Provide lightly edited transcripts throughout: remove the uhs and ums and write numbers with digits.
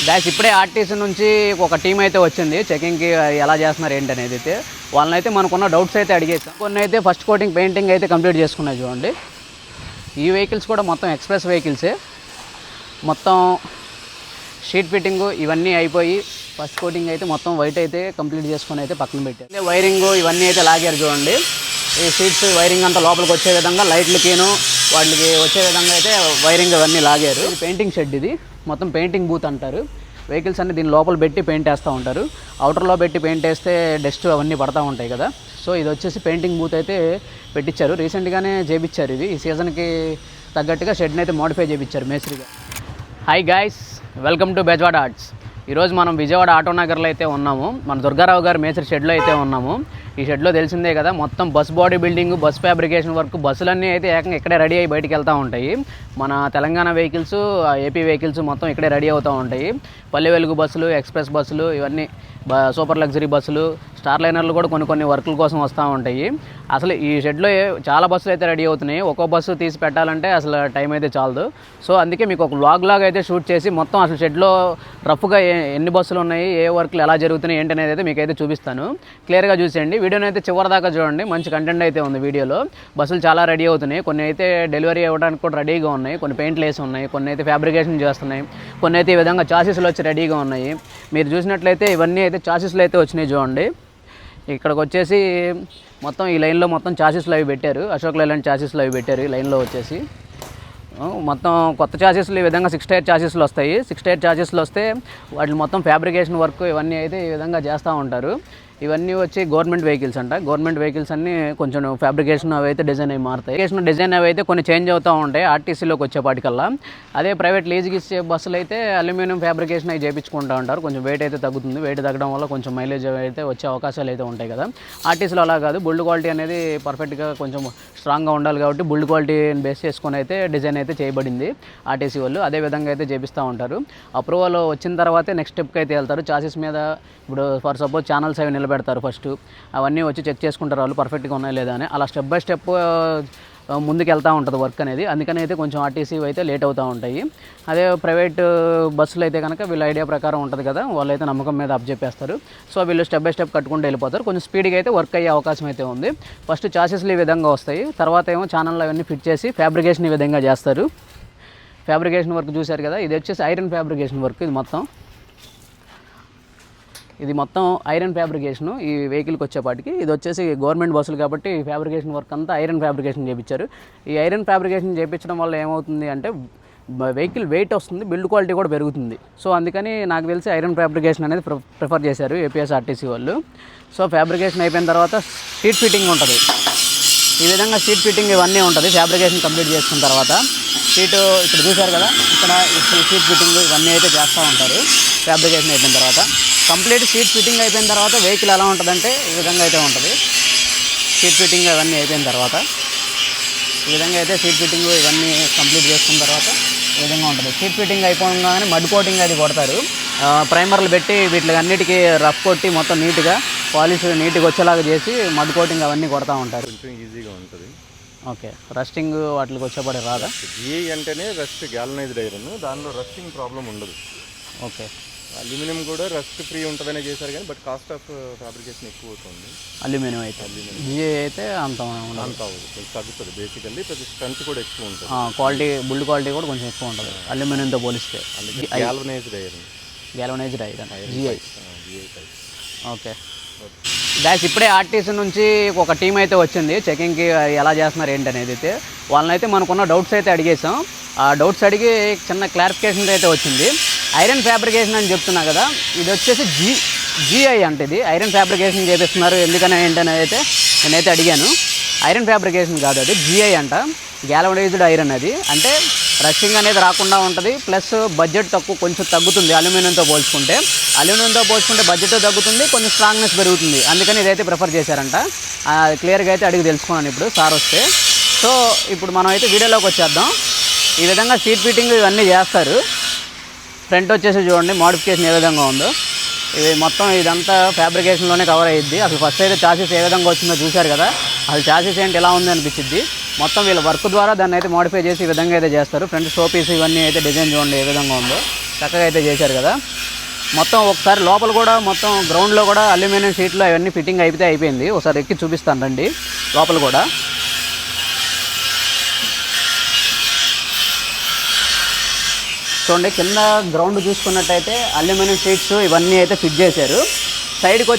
Guys ఇప్పుడే RTC నుంచి ఒక టీం అయితే వచ్చింది చెకింగ్కి ఎలా చేస్తున్నారు ఏంటి అనేది అయితే వాళ్ళని అయితే మనకున్న డౌట్స్ అయితే అడిగేసాం. కొన్ని అయితే ఫస్ట్ కోటింగ్ పెయింటింగ్ అయితే కంప్లీట్ చేసుకున్నాయి చూడండి. ఈ వెహికల్స్ కూడా మొత్తం ఎక్స్ప్రెస్ వెహికల్సే. మొత్తం షీట్ ఫిట్టింగు ఇవన్నీ అయిపోయి ఫస్ట్ కోటింగ్ అయితే మొత్తం వైట్ అయితే కంప్లీట్ చేసుకొని అయితే పక్కన పెట్టారు. వైరింగ్ ఇవన్నీ అయితే లాగారు చూడండి. ఈ సీట్స్ వైరింగ్ అంతా లోపలికి వచ్చే విధంగా లైట్లకిను వాటికి వచ్చే విధంగా అయితే వైరింగ్ అవన్నీ లాగారు. ఇది పెయింటింగ్ షెడ్, ఇది మొత్తం పెయింటింగ్ బూత్ అంటారు. వెహికల్స్ అన్ని దీని లోపల పెట్టి పెయింట్ వేస్తూ ఉంటారు. అవుటర్లో పెట్టి పెయింట్ వేస్తే డస్ట్ అవన్నీ పడతా ఉంటాయి కదా. సో ఇది వచ్చేసి పెయింటింగ్ బూత్ అయితే పెట్టించారు. రీసెంట్గానే చేయించారు. ఇది ఈ సీజన్కి తగ్గట్టుగా షెడ్ని అయితే మోడిఫై చేయించారు మేస్త్రిగా. Hi guys, welcome to Bezawada arts. ఈరోజు మనం విజయవాడ ఆటోనగర్లో అయితే ఉన్నాము. మన దుర్గారావు గారు మేస్త్రి షెడ్లో అయితే ఉన్నాము. ఈ షెడ్లో తెలిసిందే కదా, మొత్తం bus body building, bus fabrication work, బస్సులన్నీ అయితే ఏకంగా ఇక్కడే రెడీ అయ్యి బయటికి వెళ్తూ ఉంటాయి. మన తెలంగాణ వెహికల్స్, ఏపీ వెహికల్స్ మొత్తం ఇక్కడే రెడీ అవుతూ ఉంటాయి. పల్లె వెలుగు బస్సులు, ఎక్స్ప్రెస్ బస్సులు, ఇవన్నీ సూపర్ లగ్జరీ బస్సులు, స్టార్ లైనర్లు కూడా కొన్ని వర్కుల కోసం వస్తూ ఉంటాయి. అసలు ఈ షెడ్లో చాలా బస్సులు అయితే రెడీ అవుతున్నాయి. ఒక్కో బస్సు తీసి పెట్టాలంటే అసలు టైం అయితే చాలదు. సో అందుకే మీకు ఒక వ్లాగ్ లాగా అయితే షూట్ చేసి మొత్తం అసలు షెడ్లో రఫ్గా ఎన్ని బస్సులు ఉన్నాయి, ఏ వర్క్లు ఎలా జరుగుతున్నాయి ఏంటి అనేది అయితే మీకైతే చూపిస్తాను. క్లియర్గా చూసేయండి. వీడియోని అయితే చివరిదాకా చూడండి. మంచి కంటెంట్ అయితే ఉంది వీడియోలో. బస్సులు చాలా రెడీ అవుతున్నాయి. కొన్ని అయితే డెలివరీ అవ్వడానికి కూడా రెడీగా ఉన్నాయి. కొన్ని పెయింట్లు వేసి ఉన్నాయి. కొన్ని అయితే ఫ్యాబ్రికేషన్ చేస్తున్నాయి. కొన్ని అయితే ఈ విధంగా చాసీస్లు వచ్చి రెడీగా ఉన్నాయి. మీరు చూసినట్లయితే ఇవన్నీ అయితే చాసీస్లు అయితే వచ్చినాయి చూడండి. ఇక్కడికి వచ్చేసి మొత్తం ఈ లైన్లో మొత్తం చాసీస్లు అవి పెట్టారు. అశోక్ లైలాండ్ చాసీస్లు అవి పెట్టారు. ఈ లైన్లో వచ్చేసి మొత్తం కొత్త చాసీస్లు ఈ విధంగా 6 టైర్ చాసీస్లు వస్తాయి. 6 టైర్ చాసీస్లు వస్తే వాటిని మొత్తం ఫ్యాబ్రికేషన్ వర్క్ ఇవన్నీ అయితే ఈ విధంగా చేస్తూ ఉంటారు. ఇవన్నీ వచ్చి గవర్నమెంట్ వెహికల్స్ అంట. గవర్నమెంట్ వెహికల్స్ అన్నీ కొంచెం ఫ్యాబ్రికేషన్ అవి అయితే డిజైన్ అవి మారుతాయి. డిజైన్ అవి అయితే కొన్ని చేంజ్ అవుతూ ఉంటాయి ఆర్టీసీలోకి వచ్చేపాటికల్లా. అదే ప్రైవేట్ లీజ్కి ఇచ్చే బస్సులు అయితే అల్యూమినియం ఫ్యాబ్రికేషన్ అవి చేయించుకుంటూ ఉంటారు. కొంచెం వెయిట్ అయితే తగ్గుతుంది. వెయిట్ తగ్గడం వల్ల కొంచెం మైలేజ్ అయితే వచ్చే అవకాశాలు అయితే ఉంటాయి కదా. ఆర్టీసీలో అలా కాదు. బిల్డ్ క్వాలిటీ అనేది పర్ఫెక్ట్గా కొంచెం స్ట్రాంగ్గా ఉండాలి కాబట్టి బిల్డ్ క్వాలిటీని బేస్ చేసుకొని అయితే డిజైన్ అయితే చేయబడింది ఆర్టీసీ వాళ్ళు. అదే విధంగా అయితే చేపిస్తూ ఉంటారు. అప్రూవల్ వచ్చిన తర్వాతే నెక్స్ట్ స్టెప్కి అయితే వెళ్తారు. చాసీస్ మీద ఇప్పుడు ఫర్ సపోజ్ ఛానల్స్ అవి నిలబెడతారు. ఫస్ట్ అవన్నీ వచ్చి చెక్ చేసుకుంటారు వాళ్ళు పర్ఫెక్ట్గా ఉన్నాయి లేదా అని. అలా స్టెప్ బై స్టెప్ ముందుకు వెళ్తూ ఉంటుంది వర్క్ అనేది. అందుకని అయితే కొంచెం ఆర్టీసీ అయితే లేట్ అవుతూ ఉంటాయి. అదే ప్రైవేట్ బస్సులు అయితే కనుక వీళ్ళ ఐడియా ప్రకారం ఉంటుంది కదా, వాళ్ళు అయితే నమ్మకం మీద అప్పచెప్పేస్తారు. సో వీళ్ళు స్టెప్ బై స్టెప్ కట్టుకుంటూ వెళ్ళిపోతారు. కొంచెం స్పీడ్గా అయితే వర్క్ అయ్యే అవకాశం అయితే ఉంది. ఫస్ట్ చాసెస్లు ఈ విధంగా వస్తాయి. తర్వాత ఏమో ఛానల్ అవన్నీ ఫిట్ చేసి ఫ్యాబ్రికేషన్ ఈ విధంగా చేస్తారు. ఫ్యాబ్రికేషన్ వర్క్ చూశారు కదా, ఇది వచ్చేసి ఐరన్ ఫ్యాబ్రికేషన్ వర్క్. ఇది మొత్తం ఐరన్ ఫ్యాబ్రికేషను ఈ వెహికల్కి వచ్చేపాటికి. ఇది వచ్చేసి గవర్నమెంట్ బస్సులు కాబట్టి ఫ్యాబ్రికేషన్ వర్క్ అంతా ఐరన్ ఫ్యాబ్రికేషన్ చేయించారు. ఈ ఐరన్ ఫ్యాబ్రికేషన్ చేయించడం వల్ల ఏమవుతుంది అంటే వెహికల్ వెయిట్ వస్తుంది, బిల్డ్ క్వాలిటీ కూడా పెరుగుతుంది. సో అందుకని నాకు తెలిసి ఐరన్ ఫ్యాబ్రికేషన్ అనేది ప్రిఫర్ చేశారు ఏపీఎస్ఆర్టీసీ వాళ్ళు. సో ఫ్యాబ్రికేషన్ అయిపోయిన తర్వాత సీట్ ఫిట్టింగ్ ఉంటుంది. ఈ విధంగా సీట్ ఫిట్టింగ్ ఇవన్నీ ఉంటుంది. ఫ్యాబ్రికేషన్ కంప్లీట్ చేసుకున్న తర్వాత సీటు ఇక్కడ చూశారు కదా, ఇక్కడ సీట్ ఫిట్టింగ్ ఇవన్నీ అయితే చేస్తూ ఉంటారు. ఫ్యాబ్రికేషన్ అయిపోయిన తర్వాత కంప్లీట్ సీట్ ఫిట్టింగ్ అయిపోయిన తర్వాత వెహికల్ ఎలా ఉంటుందంటే ఈ విధంగా అయితే ఉంటుంది. సీట్ ఫిట్టింగ్ ఇవన్నీ అయిపోయిన తర్వాత ఈ విధంగా అయితే సీట్ ఫిట్టింగ్ ఇవన్నీ కంప్లీట్ చేసుకున్న తర్వాత ఈ విధంగా ఉంటుంది. సీట్ ఫిట్టింగ్ అయిపోగానే మడ్ కోటింగ్ అది కొడతారు. ప్రైమర్లు పెట్టి వీటికి అన్నిటికీ రఫ్ కొట్టి మొత్తం నీట్గా పాలిష్ నీట్గా వచ్చేలాగా చేసి మడ్ కోటింగ్ అవన్నీ కొడతా ఉంటారు. కొంచెం ఈజీగా ఉంటుంది. ఓకే, రస్టింగ్ వాటికి వచ్చేపడే రాదా? జిఐ అంటేనే రస్ట్ గ్యాలనైజ్డ్ ఐరన్, దానిలో రస్టింగ్ ప్రాబ్లం ఉండదు. ఓకే, అల్యూమినియం కూడా రస్ట్ ఫ్రీ ఉంటుందనే చేశారు కానీ బట్ కాస్ట్ ఆఫ్ ఫ్యాబ్రికేషన్ ఎక్కువ అవుతుంది. అల్యూమినియం అయితే జిఐ అయితే అంత అవ్వదు, కొంచెం తగ్గుతుంది. బేసికల్లీ ప్రతి స్ట్రెంత్ కూడా ఎక్కువ ఉంటుంది. క్వాలిటీ బిల్డ్ క్వాలిటీ కూడా కొంచెం ఎక్కువ ఉంటుంది అల్యూమినియంతో పోలిస్తే. Galvanised iron GI. Okay gas ఇప్పుడే ఆర్టీసీ నుంచి ఒక టీం అయితే వచ్చింది చెకింగ్కి ఎలా చేస్తున్నారు ఏంటి అనేది అయితే. వాళ్ళని అయితే మనకున్న డౌట్స్ అయితే అడిగేసాం. ఆ డౌట్స్ అడిగి చిన్న క్లారిఫికేషన్ అయితే వచ్చింది. ఐరన్ ఫ్యాబ్రికేషన్ అని చెప్తున్నా కదా, ఇది వచ్చేసి జిఐ అంటే ఇది ఐరన్ ఫ్యాబ్రికేషన్ చేపిస్తున్నారు ఎందుకని ఏంటనేది అయితే నేనైతే అడిగాను. ఐరన్ ఫ్యాబ్రికేషన్ కాదు, అది జిఐ అంట, గ్యాల్వనైజ్డ్ ఐరన్. అది అంటే రషింగ్ అనేది రాకుండా ఉంటుంది. ప్లస్ బడ్జెట్ కొంచెం తగ్గుతుంది అల్యూమినియంతో పోల్చుకుంటే. బడ్జెట్ తగ్గుతుంది, కొంచెం స్ట్రాంగ్నెస్ పెరుగుతుంది. అందుకని ఇదైతే ప్రిఫర్ చేశారంట. క్లియర్గా అయితే అడిగి తెలుసుకున్నాను ఇప్పుడు సార్ వస్తే. సో ఇప్పుడు మనం అయితే వీడియోలోకి వచ్చేద్దాం. ఈ విధంగా సీట్ ఫిట్టింగ్ ఇవన్నీ చేస్తారు. ఫ్రంట్ వచ్చేసి చూడండి మోడిఫికేషన్ ఏ విధంగా ఉందో. ఇది మొత్తం ఇదంతా ఫ్యాబ్రికేషన్లోనే కవర్ అయ్యిద్ది. అసలు ఫస్ట్ అయితే చాసీస్ ఏ విధంగా వచ్చిందో చూశారు కదా, అసలు చాసీస్ ఏంటి ఎలా ఉంది అనిపించింది. మొత్తం వీళ్ళ వర్క్ ద్వారా దాన్ని అయితే మోడిఫై చేసి ఈ విధంగా అయితే చేస్తారు. ఫ్రంట్ షో పీస్ ఇవన్నీ అయితే డిజైన్ చూడండి ఏ విధంగా ఉందో. చక్కగా అయితే చేశారు కదా. మొత్తం ఒకసారి లోపల కూడా మొత్తం గ్రౌండ్లో కూడా అల్యూమినియం షీట్లు అవన్నీ ఫిట్టింగ్ అయితే అయిపోయింది. ఒకసారి ఎక్కి చూపిస్తాను రండి లోపల కూడా. చూడండి కింద గ్రౌండ్ చూసుకున్నట్టయితే అల్యూమినియం షీట్స్ ఇవన్నీ అయితే ఫిట్ చేశారు. సైడ్కి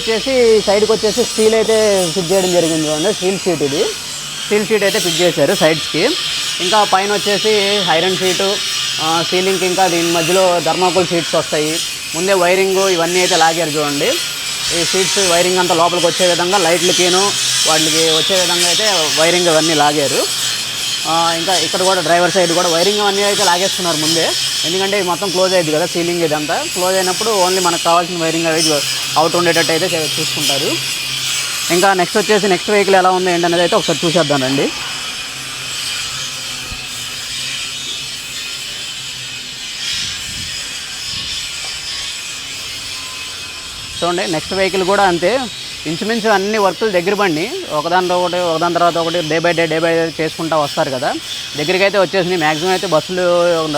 వచ్చేసి స్టీల్ అయితే ఫిట్ చేయడం జరిగింది. చూడండి స్టీల్ షీట్ అయితే ఫిట్ చేశారు సైడ్స్కి. ఇంకా పైన వచ్చేసి ఐరన్ షీటు, సీలింగ్కి ఇంకా దీని మధ్యలో థర్మాకోల్ షీట్స్ వస్తాయి. ముందే వైరింగ్ ఇవన్నీ అయితే లాగారు చూడండి. ఈ షీట్స్ వైరింగ్ అంతా లోపలికి వచ్చే విధంగా లైట్లకిను వాటికి వచ్చే విధంగా అయితే వైరింగ్ ఇవన్నీ లాగారు. ఇంకా ఇక్కడ కూడా డ్రైవర్ సైడ్ కూడా వైరింగ్ అన్నీ అయితే లాగేస్తున్నారు ముందే, ఎందుకంటే ఇది మొత్తం క్లోజ్ అయ్యింది కదా. సీలింగ్ ఇదంతా క్లోజ్ అయినప్పుడు ఓన్లీ మనకు కావాల్సిన వైరింగ్ అవి అవుట్ ఉండేటట్టు అయితే చూసుకుంటారు. ఇంకా నెక్స్ట్ వెహికల్ ఎలా ఉంది ఏంటనేది అయితే ఒకసారి చూసేద్దానండి. చూడండి నెక్స్ట్ వెహికల్ కూడా అంతే, ఇంచుమించు అన్ని వర్కులు దగ్గర పడి ఒకదాని తర్వాత ఒకటి డే బై డే చేసుకుంటూ వస్తారు కదా. దగ్గరికి అయితే వచ్చేసినాయి. మ్యాక్సిమం అయితే బస్సులు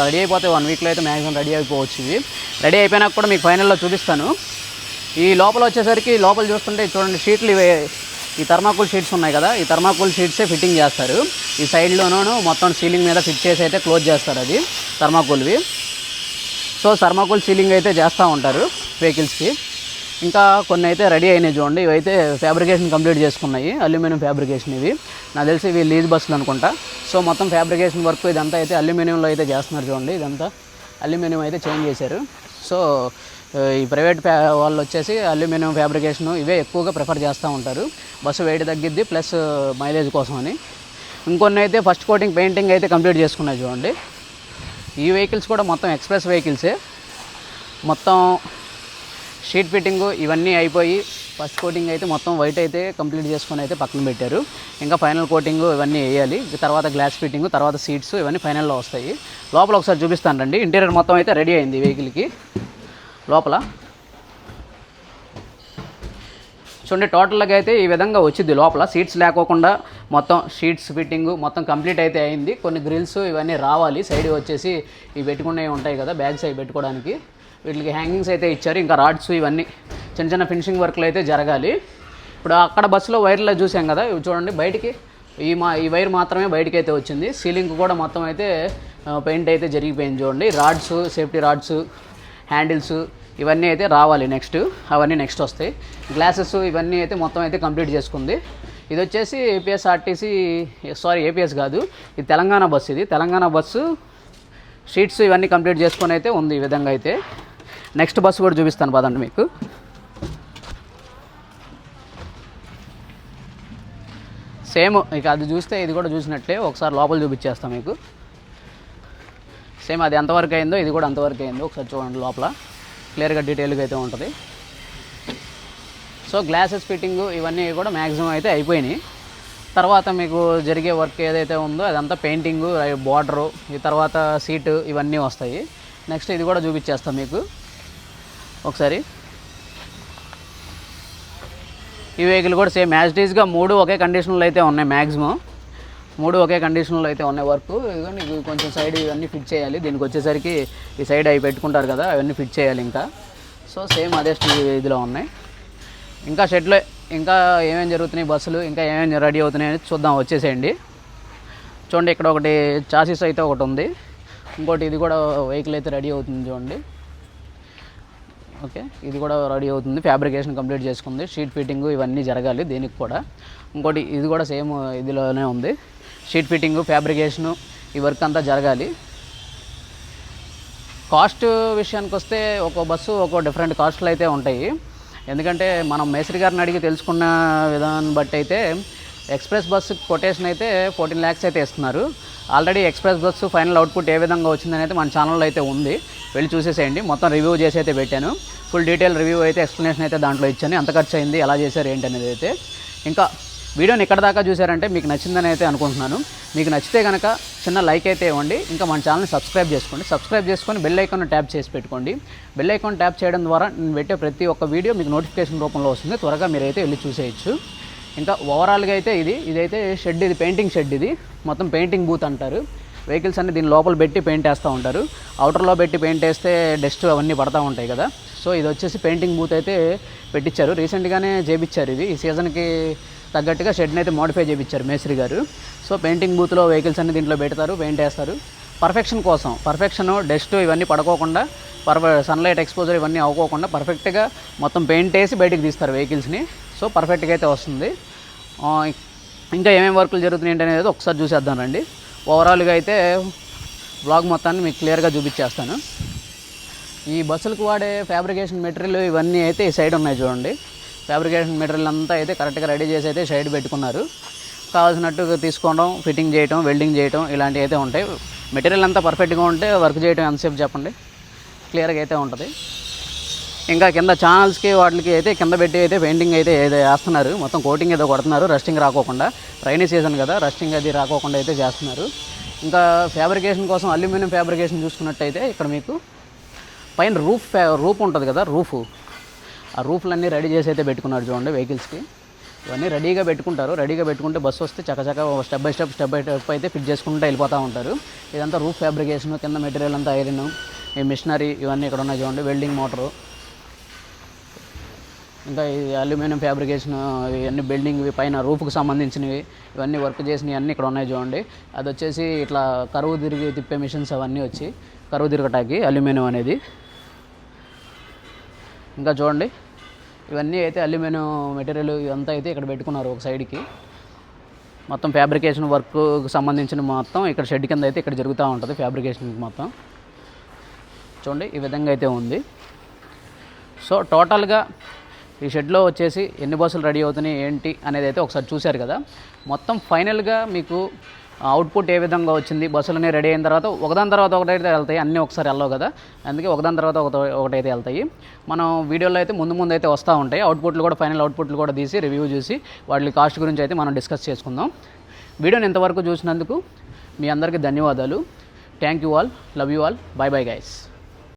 రెడీ అయిపోతాయి. 1 వీక్లో అయితే మ్యాక్సిమం రెడీ అయిపోవచ్చు. ఇవి రెడీ అయిపోయినాక కూడా మీకు ఫైనల్లో చూపిస్తాను. ఈ లోపల వచ్చేసరికి లోపల చూస్తుంటే చూడండి షీట్లు ఈ థర్మాకోల్ షీట్స్ ఉన్నాయి కదా, ఈ థర్మాకోల్ షీట్సే ఫిట్టింగ్ చేస్తారు. ఈ సైడ్లోనూ మొత్తం సీలింగ్ మీద ఫిట్ చేసి అయితే క్లోజ్ చేస్తారు అది థర్మాకోల్వి. సో థర్మాకోల్ సీలింగ్ అయితే చేస్తూ ఉంటారు వెహికల్స్కి. ఇంకా కొన్ని అయితే రెడీ అయినాయి చూడండి. ఇవైతే ఫ్యాబ్రికేషన్ కంప్లీట్ చేసుకున్నాయి, అల్యూమినియం ఫ్యాబ్రికేషన్. ఇవి నాకు తెలిసి ఇవి లీజ్ బస్సులు అనుకుంటా. సో మొత్తం ఫ్యాబ్రికేషన్ వర్క్ ఇదంతా అయితే అల్యూమినియంలో అయితే చేస్తున్నారు చూడండి. ఇదంతా అల్యూమినియం అయితే చేంజ్ చేశారు. సో ఈ ప్రైవేట్ వాళ్ళు వచ్చేసి అల్యూమినియం ఫ్యాబ్రికేషన్ ఇవే ఎక్కువగా ప్రిఫర్ చేస్తూ ఉంటారు. బస్సు వెయిట్ తగ్గిద్ది ప్లస్ మైలేజ్ కోసం అని. ఇంకొన్ని అయితే ఫస్ట్ కోటింగ్ పెయింటింగ్ అయితే కంప్లీట్ చేసుకున్నాయి చూడండి. ఈ వెహికల్స్ కూడా మొత్తం ఎక్స్ప్రెస్ వెహికల్సే. మొత్తం షీట్ ఫిట్టింగు ఇవన్నీ అయిపోయి ఫస్ట్ కోటింగ్ అయితే మొత్తం వైట్ అయితే కంప్లీట్ చేసుకొని అయితే పక్కన పెట్టారు. ఇంకా ఫైనల్ కోటింగ్ ఇవన్నీ వేయాలి. తర్వాత గ్లాస్ ఫిట్టింగ్, తర్వాత సీట్స్ ఇవన్నీ ఫైనల్లో వస్తాయి. లోపల ఒకసారి చూపిస్తాను రండి. ఇంటీరియర్ మొత్తం అయితే రెడీ అయింది వెహికల్కి. లోపల చూడండి టోటల్గా అయితే ఈ విధంగా వచ్చింది. లోపల సీట్స్ లేకోకుండా మొత్తం షీట్స్ ఫిట్టింగ్ మొత్తం కంప్లీట్ అయితే అయింది. కొన్ని గ్రిల్స్ ఇవన్నీ రావాలి. సైడ్ వచ్చేసి ఇవి పెట్టుకునేవి ఉంటాయి కదా, బ్యాగ్ సైడ్ పెట్టుకోవడానికి, వీటికి హ్యాంగింగ్స్ అయితే ఇచ్చారు. ఇంకా రాడ్స్ ఇవన్నీ చిన్న ఫినిషింగ్ వర్క్లు అయితే జరగాలి. ఇప్పుడు అక్కడ బస్సులో వైర్లో చూసాం కదా, ఇవి చూడండి బయటికి ఈ వైర్ మాత్రమే బయటికి అయితే వచ్చింది. సీలింగ్ కూడా మొత్తం అయితే పెయింట్ అయితే జరిగిపోయింది చూడండి. రాడ్స్, సేఫ్టీ రాడ్స్, హ్యాండిల్స్ ఇవన్నీ అయితే రావాలి. అవన్నీ నెక్స్ట్ వస్తాయి. గ్లాసెస్ ఇవన్నీ అయితే మొత్తం అయితే కంప్లీట్ చేసుకుంది. ఇది వచ్చేసి ఏపీఎస్ కాదు, ఇది తెలంగాణ బస్సు. ఇది తెలంగాణ బస్సు. షీట్స్ ఇవన్నీ కంప్లీట్ చేసుకొని అయితే ఉంది. ఈ విధంగా అయితే నెక్స్ట్ బస్సు కూడా చూపిస్తాను పదండి మీకు. సేమ్ ఇక అది చూస్తే ఇది కూడా చూసినట్లే. ఒకసారి లోపల చూపించేస్తాం మీకు. సేమ్ అది ఎంతవరకు అయిందో ఇది కూడా అంతవరకు అయిందో ఒకసారి చూడండి. లోపల క్లియర్గా డీటెయిల్గా అయితే ఉంటుంది. సో గ్లాసెస్ ఫిట్టింగ్ ఇవన్నీ కూడా మ్యాక్సిమం అయితే అయిపోయినాయి. తర్వాత మీకు జరిగే వర్క్ ఏదైతే ఉందో అదంతా పెయింటింగు, బార్డరు, ఈ తర్వాత సీటు ఇవన్నీ వస్తాయి. నెక్స్ట్ ఇది కూడా చూపించేస్తాం మీకు ఒకసారి. ఈ వెహికల్ కూడా సేమ్ యాజ్ ఇట్ ఈస్గా 3 ఒకే కండిషన్లో అయితే ఉన్నాయి. మ్యాక్సిమం 3 ఒకే కండిషన్లో అయితే ఉన్నాయి వర్క్. ఇదిగోండి ఇది కొంచెం సైడ్ ఇవన్నీ ఫిట్ చేయాలి. దీనికి వచ్చేసరికి ఈ సైడ్ అవి పెట్టుకుంటారు కదా, అవన్నీ ఫిట్ చేయాలి ఇంకా. సో సేమ్ అదే ఇదిలో ఉన్నాయి. ఇంకా షెడ్లో ఇంకా ఏమేమి జరుగుతున్నాయి, బస్సులు ఇంకా ఏమేమి రెడీ అవుతున్నాయని చూద్దాం. వచ్చేసేయండి. చూడండి ఇక్కడ ఒకటి చాసిస్ అయితే ఒకటి ఉంది. ఇంకోటి ఇది కూడా వెహికల్ అయితే రెడీ అవుతుంది చూడండి. ఓకే ఇది కూడా రెడీ అవుతుంది. ఫ్యాబ్రికేషన్ కంప్లీట్ చేసుకుంది. షీట్ ఫిట్టింగ్ ఇవన్నీ జరగాలి దీనికి కూడా. ఇంకోటి ఇది కూడా సేమ్ ఇదిలోనే ఉంది. షీట్ ఫిట్టింగు, ఫ్యాబ్రికేషను ఈ వర్క్ అంతా జరగాలి. కాస్ట్ విషయానికి వస్తే ఒక్కో బస్సు ఒక్కో డిఫరెంట్ కాస్ట్లు అయితే ఉంటాయి. ఎందుకంటే మనం మేస్త్రి గారిని అడిగి తెలుసుకున్న విధానం బట్టి అయితే ఎక్స్ప్రెస్ బస్సు కొటేషన్ అయితే 14 lakhs అయితే ఇస్తున్నారు. Already express bus final output ఏ విధంగా వచ్చిందని అయితే మన ఛానల్లో అయితే ఉంది, వెళ్ళి చూసేసేయండి. మొత్తం రివ్యూ చేసి అయితే పెట్టాను. ఫుల్ డీటెయిల్ రివ్యూ అయితే ఎక్స్ప్లెనేషన్ అయితే దాంట్లో ఇచ్చాను. ఎంత ఖర్చు అయింది, ఎలా చేశారు ఏంటి అనేది అయితే. ఇంకా వీడియోని ఇక్కడ దాకా చూసారంటే మీకు నచ్చిందని అయితే అనుకుంటున్నాను. మీకు నచ్చితే కనుక చిన్న లైక్ అయితే ఇవ్వండి. ఇంకా మన ఛానల్ని సబ్స్క్రైబ్ చేసుకోండి. సబ్స్క్రైబ్ చేసుకొని బెల్ ఐకాన్ ట్యాప్ చేసి పెట్టుకోండి. బెల్ ఐకాన్ ట్యాప్ చేయడం ద్వారా నేను పెట్టే ప్రతి ఒక్క వీడియో మీకు నోటిఫికేషన్ రూపంలో వస్తుంది. త్వరగా మీరైతే వెళ్ళి చూసేయచ్చు. ఇంకా ఓవరాల్గా అయితే ఇదైతే షెడ్, ఇది పెయింటింగ్ షెడ్. ఇది మొత్తం పెయింటింగ్ బూత్ అంటారు. వెహికల్స్ అన్ని దీని లోపల పెట్టి పెయింట్ వేస్తూ ఉంటారు. అవుటర్లో పెట్టి పెయింట్ వేస్తే డస్ట్ అవన్నీ పడతా ఉంటాయి కదా. సో ఇది వచ్చేసి పెయింటింగ్ బూత్ అయితే పెట్టించారు. రీసెంట్గానే చేయించారు. ఇది ఈ సీజన్కి తగ్గట్టుగా షెడ్ని అయితే మోడిఫై చేయించారు మేస్త్రి గారు. సో పెయింటింగ్ బూత్లో వెహికల్స్ అన్ని దీంట్లో పెడతారు, పెయింట్ వేస్తారు. పర్ఫెక్షన్ కోసం, పర్ఫెక్షన్ డస్ట్ ఇవన్నీ పడుకోకుండా, సన్లైట్ ఎక్స్పోజర్ ఇవన్నీ అవ్వకోకుండా పర్ఫెక్ట్గా మొత్తం పెయింట్ వేసి బయటికి తీస్తారు వెహికల్స్ని. సో పర్ఫెక్ట్గా అయితే వస్తుంది. ఇంకా ఏమేమి వర్కులు జరుగుతున్నాయి అనేది ఒకసారి చూసేద్దాం రండి. ఓవరాల్గా అయితే బ్లాగ్ మొత్తాన్ని మీకు క్లియర్గా చూపించేస్తాను. ఈ బస్సులకు వాడే ఫ్యాబ్రికేషన్ మెటీరియల్ ఇవన్నీ అయితే ఈ సైడ్ ఉన్నాయి చూడండి. ఫ్యాబ్రికేషన్ మెటీరియల్ అంతా అయితే కరెక్ట్గా రెడీ చేసి అయితే సైడ్ పెట్టుకున్నారు. కావాల్సినట్టు తీసుకోవడం, ఫిట్టింగ్ చేయడం, వెల్డింగ్ చేయడం ఇలాంటివి అయితే ఉంటాయి. మెటీరియల్ అంతా పర్ఫెక్ట్గా ఉంటే వర్క్ చేయడం ఎంతసేపు చెప్పండి, క్లియర్గా అయితే ఉంటుంది. ఇంకా కింద ఛానల్స్కి వాటికి అయితే కింద పెట్టి అయితే పెయింటింగ్ అయితే వేస్తున్నారు. మొత్తం కోటింగ్ ఏదో కొడుతున్నారు రస్టింగ్ రాకోకుండా. రైనీ సీజన్ కదా, రస్టింగ్ అది రాకోకుండా అయితే చేస్తున్నారు. ఇంకా ఫ్యాబ్రికేషన్ కోసం అల్యూమినియం ఫ్యాబ్రికేషన్ చూసుకున్నట్టయితే ఇక్కడ మీకు పైన రూఫ్ ఉంటుంది కదా, ఆ రూఫ్లన్నీ రెడీ చేసి అయితే పెట్టుకున్నారు చూడండి వెహికల్స్కి. ఇవన్నీ రెడీగా పెట్టుకుంటారు. రెడీగా పెట్టుకుంటే బస్సు వస్తే చక్కచక్క స్టెప్ బై స్టెప్ అయితే ఫిట్ చేసుకుంటూ వెళ్ళిపోతూ ఉంటారు. ఇదంతా రూఫ్ ఫ్యాబ్రికేషన్, కింద మెటీరియల్ అంతా ఐరన్, ఈ మిషనరీ ఇవన్నీ ఇక్కడ ఉన్నాయి చూడండి. వెల్డింగ్ మోటరు, ఇంకా ఈ అల్యూమినియం ఫ్యాబ్రికేషన్ ఇవన్నీ బిల్డింగ్ పైన రూఫ్కి సంబంధించినవి ఇవన్నీ వర్క్ చేసినవి అన్నీ ఇక్కడ ఉన్నాయి చూడండి. అది వచ్చేసి ఇట్లా కరువు తిరిగి తిప్పే మిషన్స్ అవన్నీ వచ్చి కరువు తిరగటానికి అల్యూమినియం అనేది. ఇంకా చూడండి ఇవన్నీ అయితే అల్యూమినియం మెటీరియల్ ఇదంతా అయితే ఇక్కడ పెట్టుకున్నారు ఒక సైడ్కి. మొత్తం ఫ్యాబ్రికేషన్ వర్క్కి సంబంధించిన మొత్తం ఇక్కడ షెడ్ కింద అయితే ఇక్కడ జరుగుతూ ఉంటుంది. ఫ్యాబ్రికేషన్కి మొత్తం చూడండి ఈ విధంగా అయితే ఉంది. సో టోటల్గా ఈ షెడ్లో వచ్చేసి ఎన్ని బస్సులు రెడీ అవుతున్నాయి ఏంటి అనేది అయితే ఒకసారి చూశారు కదా. మొత్తం ఫైనల్గా మీకు అవుట్పుట్ ఏ విధంగా వచ్చింది, బస్సులన్నీ రెడీ అయిన తర్వాత ఒకదాని తర్వాత ఒకటైతే వెళ్తాయి, అన్నీ ఒకసారి వెళ్ళవు కదా. అందుకే ఒకదాని తర్వాత ఒకటైతే వెళ్తాయి. మనం వీడియోలో అయితే ముందు అయితే వస్తూ ఉంటాయి. అవుట్పుట్లు కూడా ఫైనల్ అవుట్పుట్లు కూడా తీసి రివ్యూ చూసి వాటి కాస్ట్ గురించి అయితే మనం డిస్కస్ చేసుకుందాం. వీడియోని ఇంతవరకు చూసినందుకు మీ అందరికీ ధన్యవాదాలు. Thank you all, love you all, by bye guys.